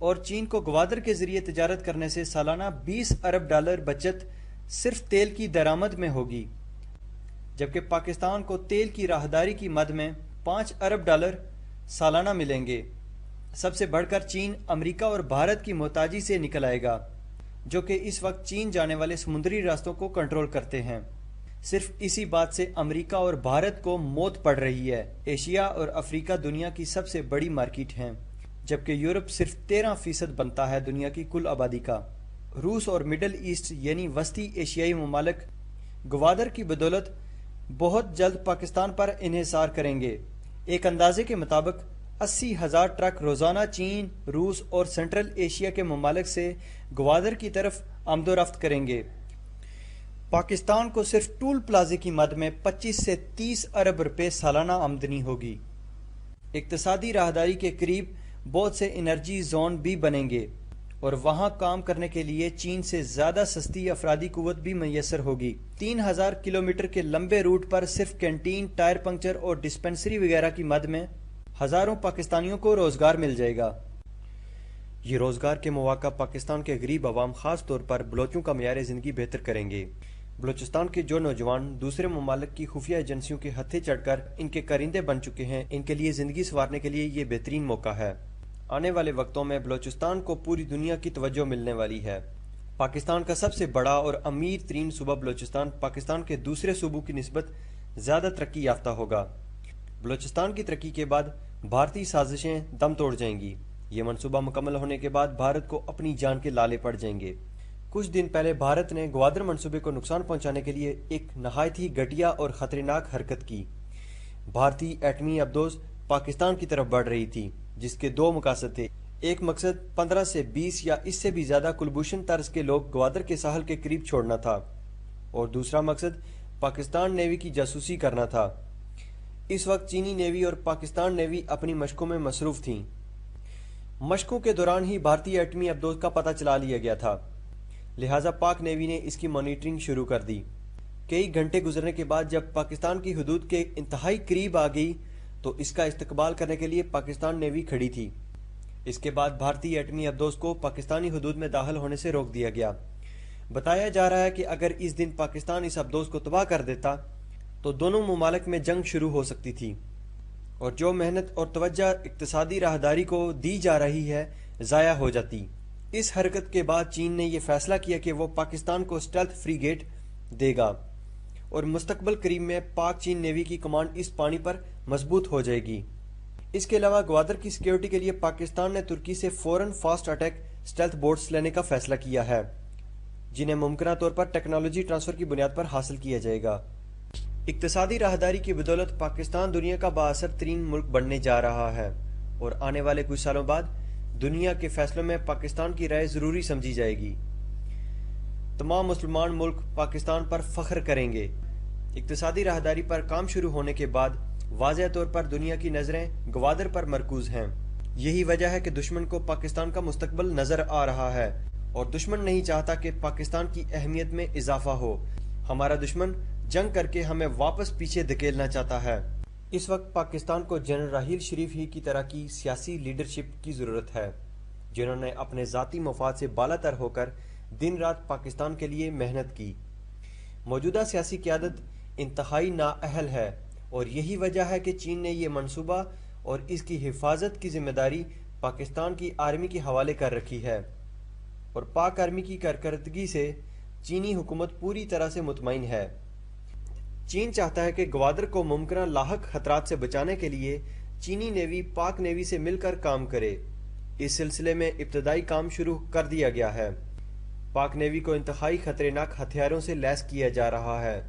اور چین کو گوادر کے ذریعے تجارت کرنے سے سالانہ $20 ارب بچت صرف تیل کی درآمد میں ہوگی، جبکہ پاکستان کو تیل کی راہداری کی مد میں $5 ارب سالانہ ملیں گے۔ سب سے بڑھ کر چین امریکہ اور بھارت کی محتاجی سے نکل آئے گا، جو کہ اس وقت چین جانے والے سمندری راستوں کو کنٹرول کرتے ہیں۔ صرف اسی بات سے امریکہ اور بھارت کو موت پڑ رہی ہے۔ ایشیا اور افریقہ دنیا کی سب سے بڑی مارکیٹ ہیں، جبکہ یورپ صرف 13% بنتا ہے دنیا کی کل آبادی کا۔ روس اور مڈل ایسٹ یعنی وسطی ایشیائی ممالک گوادر کی بدولت بہت جلد پاکستان پر انحصار کریں گے۔ ایک اندازے کے مطابق 80,000 ٹرک روزانہ چین، روس اور سینٹرل ایشیا کے ممالک سے گوادر کی طرف آمد و رفت کریں گے۔ پاکستان کو صرف ٹول پلازے کی مد میں 25 سے 30 ارب روپے سالانہ آمدنی ہوگی۔ اقتصادی راہداری کے قریب بہت سے انرجی زون بھی بنیں گے اور وہاں کام کرنے کے لیے چین سے زیادہ سستی افرادی قوت بھی میسر ہوگی۔ 3000 کلومیٹر کے لمبے روٹ پر صرف کینٹین، ٹائر پنکچر اور ڈسپنسری وغیرہ کی مد میں ہزاروں پاکستانیوں کو روزگار مل جائے گا۔ یہ روزگار کے مواقع پاکستان کے غریب عوام، خاص طور پر بلوچوں کا معیار زندگی بہتر کریں گے۔ بلوچستان کے جو نوجوان دوسرے ممالک کی خفیہ ایجنسیوں کے ہتھے چڑھ کر ان کے کرندے بن چکے ہیں، ان کے لیے زندگی سنوارنے کے لیے یہ بہترین موقع ہے۔ آنے والے وقتوں میں بلوچستان کو پوری دنیا کی توجہ ملنے والی ہے۔ پاکستان کا سب سے بڑا اور امیر ترین صوبہ بلوچستان پاکستان کے دوسرے صوبوں کی نسبت زیادہ ترقی یافتہ ہوگا۔ بلوچستان کی ترقی کے بعد بھارتی سازشیں دم توڑ جائیں گی۔ یہ منصوبہ مکمل ہونے کے بعد بھارت کو اپنی جان کے لالے پڑ جائیں گے۔ کچھ دن پہلے بھارت نے گوادر منصوبے کو نقصان پہنچانے کے لیے ایک نہایت ہی گھٹیا اور خطرناک حرکت کی۔ بھارتی ایٹمی ابدوز پاکستان کی طرف بڑھ رہی تھی، جس کے دو مقاصد تھے۔ ایک مقصد 15 سے 20 یا اس سے بھی زیادہ کلبھوشن طرز کے لوگ گوادر کے ساحل کے قریب چھوڑنا تھا، اور دوسرا مقصد پاکستان نیوی کی جاسوسی کرنا تھا۔ اس وقت چینی نیوی اور پاکستان نیوی اپنی مشقوں میں مصروف تھیں۔ مشقوں کے دوران ہی بھارتی ایٹمی ابدوز کا پتہ چلا لیا گیا تھا، لہٰذا پاک نیوی نے اس کی مانیٹرنگ شروع کر دی۔ کئی گھنٹے گزرنے کے بعد جب پاکستان کی حدود کے انتہائی قریب آ گئی تو اس کا استقبال کرنے کے لیے پاکستان نیوی کھڑی تھی۔ اس کے بعد بھارتی ایٹمی ابدوز کو پاکستانی حدود میں داخل ہونے سے روک دیا گیا۔ بتایا جا رہا ہے کہ اگر اس دن پاکستان اس ابدوز کو تباہ کر دیتا تو دونوں ممالک میں جنگ شروع ہو سکتی تھی، اور جو محنت اور توجہ اقتصادی راہداری کو دی جا رہی ہے ضائع ہو جاتی۔ اس حرکت کے بعد چین نے یہ فیصلہ کیا کہ وہ پاکستان کو اسٹیلتھ فریگیٹ دے گا، اور مستقبل قریب میں پاک چین نیوی کی کمانڈ اس پانی پر مضبوط ہو جائے گی۔ اس کے علاوہ گوادر کی سیکیورٹی کے لیے پاکستان نے ترکی سے فوراً فاسٹ اٹیک اسٹیلتھ بوٹس لینے کا فیصلہ کیا ہے، جنہیں ممکنہ طور پر ٹیکنالوجی ٹرانسفر کی بنیاد پر حاصل کیا جائے گا۔ اقتصادی راہداری کی بدولت پاکستان دنیا کا بااثر ترین ملک بننے جا رہا ہے، اور آنے والے کچھ سالوں بعد دنیا کے فیصلوں میں پاکستان کی رائے ضروری سمجھی جائے گی۔ تمام مسلمان ملک پاکستان پر فخر کریں گے۔ اقتصادی راہداری پر کام شروع ہونے کے بعد واضح طور پر دنیا کی نظریں گوادر پر مرکوز ہیں۔ یہی وجہ ہے کہ دشمن کو پاکستان کا مستقبل نظر آ رہا ہے، اور دشمن نہیں چاہتا کہ پاکستان کی اہمیت میں اضافہ ہو۔ ہمارا دشمن جنگ کر کے ہمیں واپس پیچھے دھکیلنا چاہتا ہے۔ اس وقت پاکستان کو جنرل راحیل شریف ہی کی طرح کی سیاسی لیڈرشپ کی ضرورت ہے، جنہوں نے اپنے ذاتی مفاد سے بالا تر ہو کر دن رات پاکستان کے لیے محنت کی۔ موجودہ سیاسی قیادت انتہائی نااہل ہے، اور یہی وجہ ہے کہ چین نے یہ منصوبہ اور اس کی حفاظت کی ذمہ داری پاکستان کی آرمی کے حوالے کر رکھی ہے، اور پاک آرمی کی کارکردگی سے چینی حکومت پوری طرح سے مطمئن ہے۔ چین چاہتا ہے کہ گوادر کو ممکنہ لاحق خطرات سے بچانے کے لیے چینی نیوی پاک نیوی سے مل کر کام کرے۔ اس سلسلے میں ابتدائی کام شروع کر دیا گیا ہے۔ پاک نیوی کو انتہائی خطرناک ہتھیاروں سے لیس کیا جا رہا ہے۔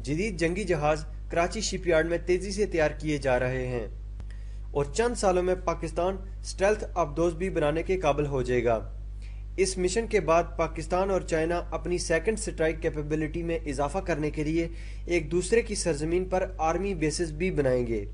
جدید جنگی جہاز کراچی شپ یارڈ میں تیزی سے تیار کیے جا رہے ہیں، اور چند سالوں میں پاکستان اسٹیلتھ ابدوز بھی بنانے کے قابل ہو جائے گا۔ اس مشن کے بعد پاکستان اور چائنا اپنی سیکنڈ سٹرائک کیپیبلٹی میں اضافہ کرنے کے لیے ایک دوسرے کی سرزمین پر آرمی بیسز بھی بنائیں گے۔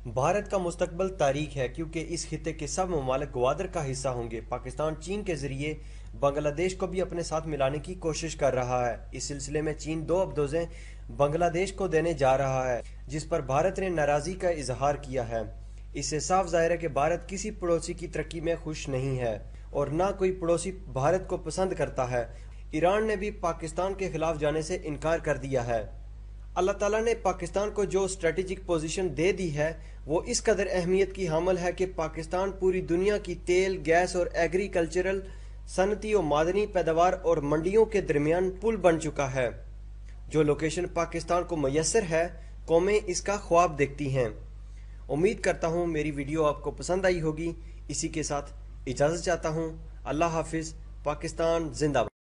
بھارت کا مستقبل تاریک ہے، کیونکہ اس خطے کے سب ممالک گوادر کا حصہ ہوں گے۔ پاکستان چین کے ذریعے بنگلہ دیش کو بھی اپنے ساتھ ملانے کی کوشش کر رہا ہے۔ اس سلسلے میں چین 2 ابدوزیں بنگلہ دیش کو دینے جا رہا ہے، جس پر بھارت نے ناراضی کا اظہار کیا ہے۔ اس سے صاف ظاہر ہے کہ بھارت کسی پڑوسی کی ترقی میں خوش نہیں ہے اور نہ کوئی پڑوسی بھارت کو پسند کرتا ہے۔ ایران نے بھی پاکستان کے خلاف جانے سے انکار کر دیا ہے۔ اللہ تعالیٰ نے پاکستان کو جو اسٹریٹجک پوزیشن دے دی ہے وہ اس قدر اہمیت کی حامل ہے کہ پاکستان پوری دنیا کی تیل، گیس اور ایگریکلچرل، صنعتی و معدنی پیداوار اور منڈیوں کے درمیان پل بن چکا ہے۔ جو لوکیشن پاکستان کو میسر ہے، قومیں اس کا خواب دیکھتی ہیں۔ امید کرتا ہوں میری ویڈیو آپ کو پسند آئی ہوگی۔ اسی کے ساتھ اجازت چاہتا ہوں۔ اللہ حافظ۔ پاکستان زندہ باد۔